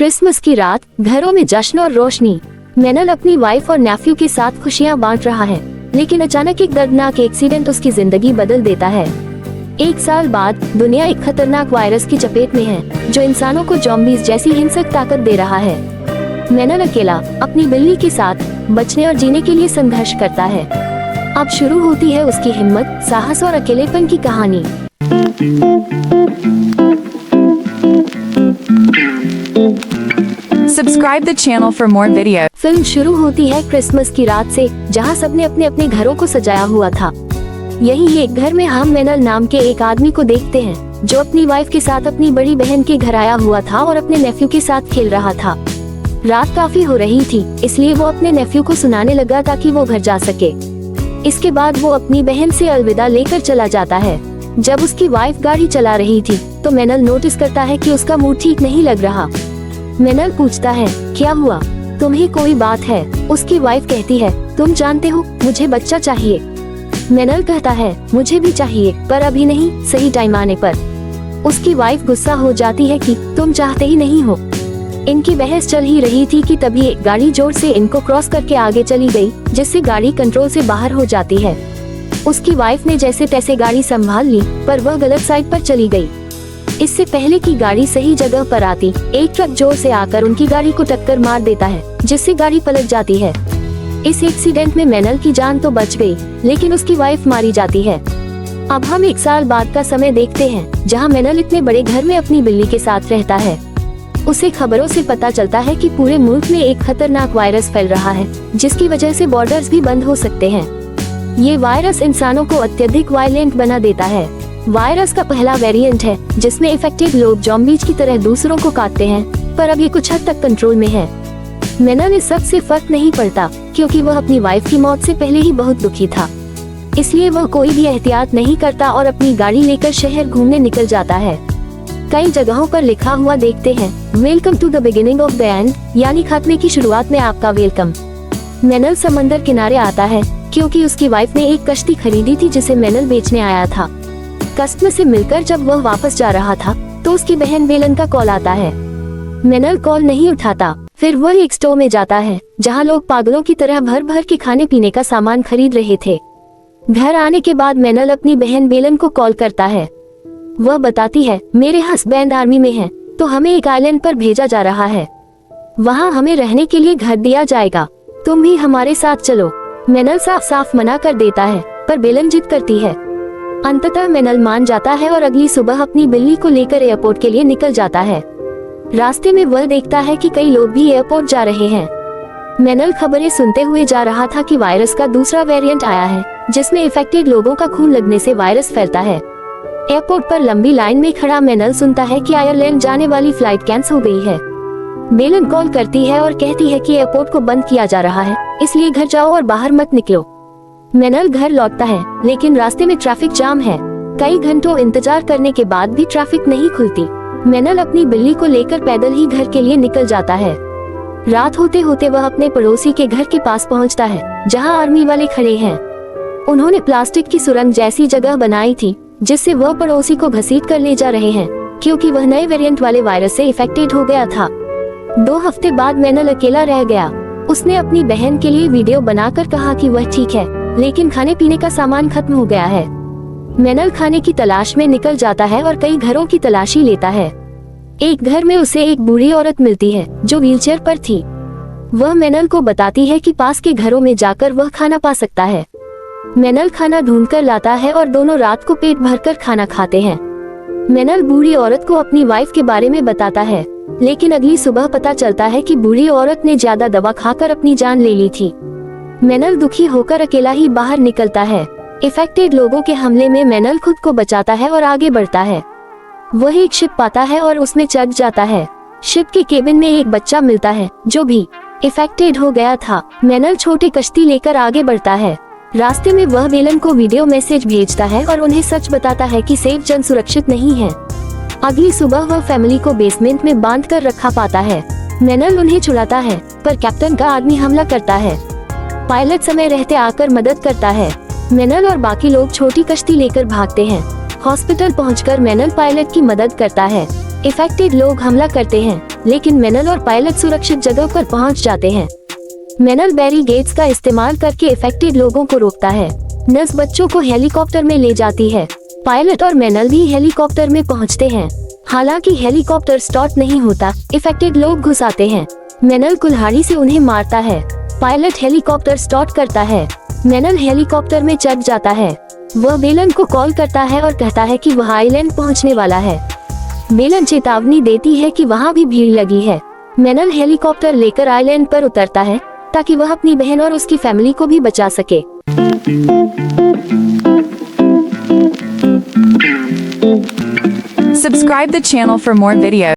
Christmas की रात, घरों में जश्न और रोशनी। मैनल अपनी वाइफ और नेफ्यू के साथ खुशियां बांट रहा है, लेकिन अचानक एक दर्दनाक एक्सीडेंट उसकी जिंदगी बदल देता है। 1 साल बाद दुनिया एक खतरनाक वायरस की चपेट में है, जो इंसानों को ज़ॉम्बीज़ जैसी हिंसक ताकत दे रहा है। मैनल अकेला अपनी बिल्ली के साथ बचने और जीने के लिए संघर्ष करता है। अब शुरू होती है उसकी हिम्मत, साहस और अकेलेपन की कहानी। Subscribe the channel for more videos. Film शुरू होती है क्रिसमस की रात से, जहां सबने अपने अपने घरों को सजाया हुआ था। यही एक घर में हम मैनल नाम के एक आदमी को देखते हैं, जो अपनी वाइफ के साथ अपनी बड़ी बहन के घर आया हुआ था और अपने नेफ्यू के साथ खेल रहा था। रात काफी हो रही थी, इसलिए वो अपने नेफ्यू को सुनाने लगा ताकि वो घर जा सके। इसके बाद वो अपनी बहन से अलविदा लेकर चला जाता है। जब उसकी वाइफ गाड़ी चला रही थी, तो मैनल नोटिस करता है कि उसका मूड ठीक नहीं लग रहा। मैनल पूछता है, क्या हुआ, तुम्हें कोई बात है? उसकी वाइफ कहती है, तुम जानते हो, मुझे बच्चा चाहिए। मैनल कहता है, मुझे भी चाहिए, पर अभी नहीं, सही टाइम आने पर। उसकी वाइफ गुस्सा हो जाती है कि तुम चाहते ही नहीं हो। इनकी बहस चल ही रही थी कि तभी एक गाड़ी जोर से इनको क्रॉस करके आगे चली गई, जिससे गाड़ी कंट्रोल से बाहर हो जाती है। उसकी वाइफ ने जैसे तैसे गाड़ी संभाल ली, पर वह गलत साइड पर चली गई। इससे पहले कि गाड़ी सही जगह पर आती, एक ट्रक जोर से आकर उनकी गाड़ी को टक्कर मार देता है, जिससे गाड़ी पलट जाती है। इस एक्सीडेंट में मैनल की जान तो बच गई, लेकिन उसकी वाइफ मारी जाती है। अब हम 1 साल बाद का समय देखते हैं, जहां मैनल इतने बड़े घर में अपनी बिल्ली के साथ रहता है। उसे खबरों से पता चलता है कि पूरे मुल्क में एक खतरनाक वायरस फैल रहा है, जिसकी वजह से बॉर्डर्स भी बंद हो सकते हैं। ये वायरस इंसानों को अत्यधिक वायलेंट बना देता है। वायरस का पहला वेरिएंट है, जिसमें इफेक्टेड लोग ज़ॉम्बीज़ की तरह दूसरों को काटते हैं, पर अब ये कुछ हद तक कंट्रोल में है। मैनल इस सब से फर्क नहीं पड़ता, क्योंकि वह अपनी वाइफ की मौत से पहले ही बहुत दुखी था। इसलिए वह कोई भी एहतियात नहीं करता और अपनी गाड़ी लेकर शहर घूमने निकल जाता है। कई जगहों पर लिखा हुआ देखते हैं, welcome to the beginning of the end, यानी खात्मे की शुरुआत में आपका वेलकम। मैनल समंदर किनारे आता है, क्योंकि उसकी वाइफ ने एक कश्ती खरीदी थी जिसे मैनल बेचने आया था। कस्टमर से मिलकर जब वह वापस जा रहा था, तो उसकी बहन बेलन का कॉल आता है। मैनल कॉल नहीं उठाता। फिर वह एक स्टोर में जाता है, जहां लोग पागलों की तरह भर भर के खाने पीने का सामान खरीद रहे थे। घर आने के बाद मैनल अपनी बहन बेलन को कॉल करता है। वह बताती है, मेरे हस्बैंड आर्मी में हैं, तो हमें एक आइलैंड पर भेजा जा रहा है। वहां हमें रहने के लिए घर दिया जाएगा, तुम भी हमारे साथ चलो। मैनल साफ साफ मना कर देता है, पर बेलन जिद करती है। अंततः मैनल मान जाता है और अगली सुबह अपनी बिल्ली को लेकर एयरपोर्ट के लिए निकल जाता है। रास्ते में वह देखता है कि कई लोग भी एयरपोर्ट जा रहे हैं। मैनल खबरें सुनते हुए जा रहा था कि वायरस का दूसरा वेरिएंट आया है, जिसमें इफेक्टेड लोगों का खून लगने से वायरस फैलता है। एयरपोर्ट पर लंबी लाइन में खड़ा मैनल सुनता है कि आयरलैंड जाने वाली फ्लाइट कैंसिल हो गई है। बेलन कॉल करती है और कहती है कि एयरपोर्ट को बंद किया जा रहा है, इसलिए घर जाओ और बाहर मत निकलो। मैनल घर लौटता है, लेकिन रास्ते में ट्रैफिक जाम है। कई घंटों इंतजार करने के बाद भी ट्रैफिक नहीं खुलती। मैनल अपनी बिल्ली को लेकर पैदल ही घर के लिए निकल जाता है। रात होते होते वह अपने पड़ोसी के घर के पास पहुंचता है, जहां आर्मी वाले खड़े हैं। उन्होंने प्लास्टिक की सुरंग जैसी जगह बनाई थी, जिससे वह पड़ोसी को घसीट कर ले जा रहे हैं, क्योंकि वह नए वेरिएंट वाले वायरस से इफेक्टेड हो गया था। 2 हफ्ते बाद मैनल अकेला रह गया। उसने अपनी बहन के लिए वीडियो बनाकर कहा कि वह ठीक है, लेकिन खाने पीने का सामान खत्म हो गया है। मैनल खाने की तलाश में निकल जाता है और कई घरों की तलाशी लेता है। एक घर में उसे एक बूढ़ी औरत मिलती है, जो व्हीलचेयर पर थी। वह मैनल को बताती है कि पास के घरों में जाकर वह खाना पा सकता है। मैनल खाना ढूंढकर लाता है और दोनों रात को पेट भरकर खाना खाते हैं। मैनल बूढ़ी औरत को अपनी वाइफ के बारे में बताता है, लेकिन अगली सुबह पता चलता है कि बूढ़ी औरत ने ज्यादा दवा खाकर अपनी जान ले ली थी। मैनल दुखी होकर अकेला ही बाहर निकलता है। इफेक्टेड लोगों के हमले में मैनल खुद को बचाता है और आगे बढ़ता है। वह एक शिप पाता है और उसमें चढ़ जाता है। शिप के केबिन में एक बच्चा मिलता है, जो भी इफेक्टेड हो गया था। मैनल छोटी कश्ती लेकर आगे बढ़ता है। रास्ते में वह बेलन को वीडियो मैसेज भेजता है और उन्हें सच बताता है कि सेफ जन सुरक्षित नहीं है। अगली सुबह वह फैमिली को बेसमेंट में बांध कर रखा पाता है। मैनल उन्हें छुड़ाता है, पर कैप्टन का आदमी हमला करता है। पायलट समय रहते आकर मदद करता है। मैनल और बाकी लोग छोटी कश्ती लेकर भागते हैं। हॉस्पिटल पहुंचकर मैनल पायलट की मदद करता है। इफेक्टेड लोग हमला करते हैं, लेकिन मेनल और पायलट सुरक्षित जगह पर पहुंच जाते हैं। मेनल बैरिकेड्स का इस्तेमाल करके इफेक्टेड लोगों को रोकता है। नर्स बच्चों को हेलीकॉप्टर में ले जाती है। पायलट और मेनल भी हेलीकॉप्टर में पहुंचते हैं। हालांकि हेलीकॉप्टर स्टार्ट नहीं होता, इफेक्टेड लोग घुस आते हैं। मेनल कुल्हाड़ी से उन्हें मारता है। पायलट हेलीकॉप्टर स्टार्ट करता है। मेनल हेलीकॉप्टर में चढ़ जाता है। वह बेलन को कॉल करता है और कहता है कि वह आइलैंड पहुंचने वाला है। बेलन चेतावनी देती है कि वहां भी भीड़ लगी है। मेनल हेलीकॉप्टर लेकर आइलैंड पर उतरता है ताकि वह अपनी बहन और उसकी फैमिली को भी बचा सके। Subscribe the channel for more videos.